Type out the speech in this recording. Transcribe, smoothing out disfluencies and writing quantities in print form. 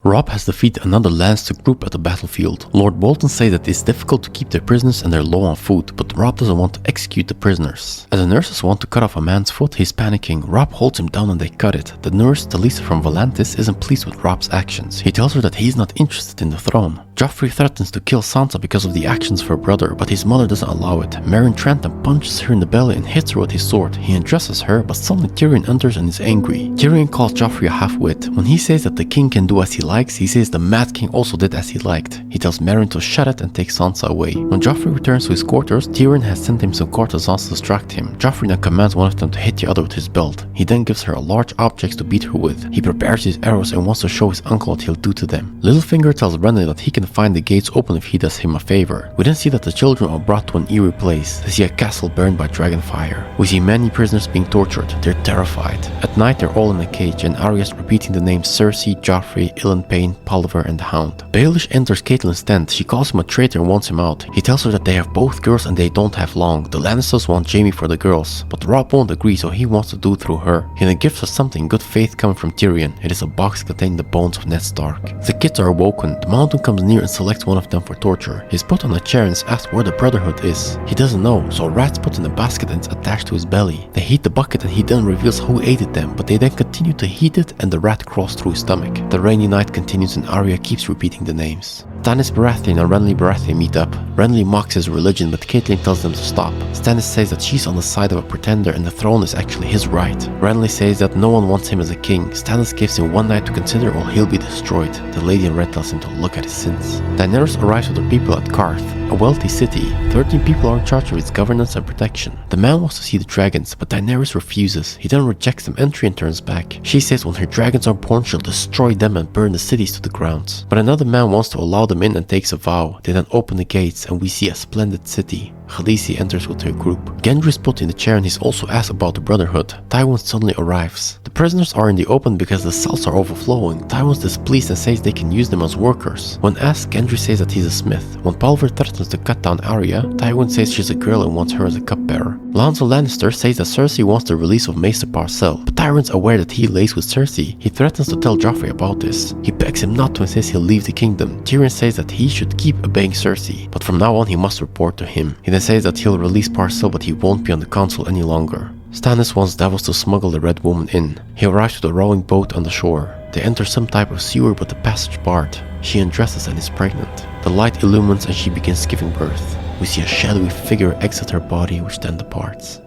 Robb has defeated another Lannister group at the battlefield. Lord Bolton says that it's difficult to keep their prisoners and they're low on food, but Robb doesn't want to execute the prisoners. As the nurses want to cut off a man's foot, he's panicking. Robb holds him down and they cut it. The nurse, Talisa from Volantis, isn't pleased with Robb's actions. He tells her that he's not interested in the throne. Joffrey threatens to kill Sansa because of the actions of her brother, but his mother doesn't allow it. Meryn Trenton punches her in the belly and hits her with his sword. He undresses her, but suddenly Tyrion enters and is angry. Tyrion calls Joffrey a half-wit. When he says that the king can do as he likes, he says the Mad King also did as he liked. He tells Meryn to shut it and take Sansa away. When Joffrey returns to his quarters, Tyrion has sent him some courtesans to distract him. Joffrey now commands one of them to hit the other with his belt. He then gives her a large object to beat her with. He prepares his arrows and wants to show his uncle what he'll do to them. Littlefinger tells Renly that he can find the gates open if he does him a favor. We then see that the children are brought to an eerie place. They see a castle burned by dragon fire. We see many prisoners being tortured. They're terrified. At night they're all in a cage and Arya's repeating the names Cersei, Joffrey, Ilyn Payne, Polliver and the Hound. Baelish enters Catelyn's tent. She calls him a traitor and wants him out. He tells her that they have both girls and they don't have long. The Lannisters want Jaime for the girls, but Robb won't agree, so he wants to do it through her. He then gives her something, good faith coming from Tyrion. It is a box containing the bones of Ned Stark. The kids are awoken. The Mountain comes near and selects one of them for torture. He's put on a chair and is asked where the Brotherhood is. He doesn't know, so a rat's put in a basket and it's attached to his belly. They heat the bucket and he then reveals who ate it them, but they then continue to heat it and the rat crawls through his stomach. The rainy night continues and Arya keeps repeating the names. Stannis Baratheon and Renly Baratheon meet up. Renly mocks his religion, but Catelyn tells them to stop. Stannis says that she's on the side of a pretender and the throne is actually his right. Renly says that no one wants him as a king. Stannis gives him one night to consider or he'll be destroyed. The Lady in Red tells him to look at his sins. Daenerys arrives with her people at Qarth, a wealthy city. 13 people are in charge of its governance and protection. The man wants to see the dragons, but Daenerys refuses. He then rejects them entry and turns back. She says when her dragons are born, she'll destroy them and burn the cities to the ground. But another man wants to allow them in and takes a vow. They then open the gates and we see a splendid city. Khaleesi enters with her group. Gendry is put in the chair and he's also asked about the Brotherhood. Tywin suddenly arrives. The prisoners are in the open because the cells are overflowing. Tywin's displeased and says they can use them as workers. When asked, Gendry says that he's a smith. When Polliver threatens to cut down Arya, Tywin says she's a girl and wants her as a cupbearer. Lancel Lannister says that Cersei wants the release of Maester Parcell, but Tywin's aware that he lays with Cersei. He threatens to tell Joffrey about this. He begs him not to and says he'll leave the kingdom. Tyrion says that he should keep obeying Cersei, but from now on he must report to him. He then says that he'll release Parcell, but he won't be on the council any longer. Stannis wants Davos to smuggle the Red Woman in. He arrives with a rowing boat on the shore. They enter some type of sewer, but the passage barred. She undresses and is pregnant. The light illumines and she begins giving birth. We see a shadowy figure exit her body, which then departs.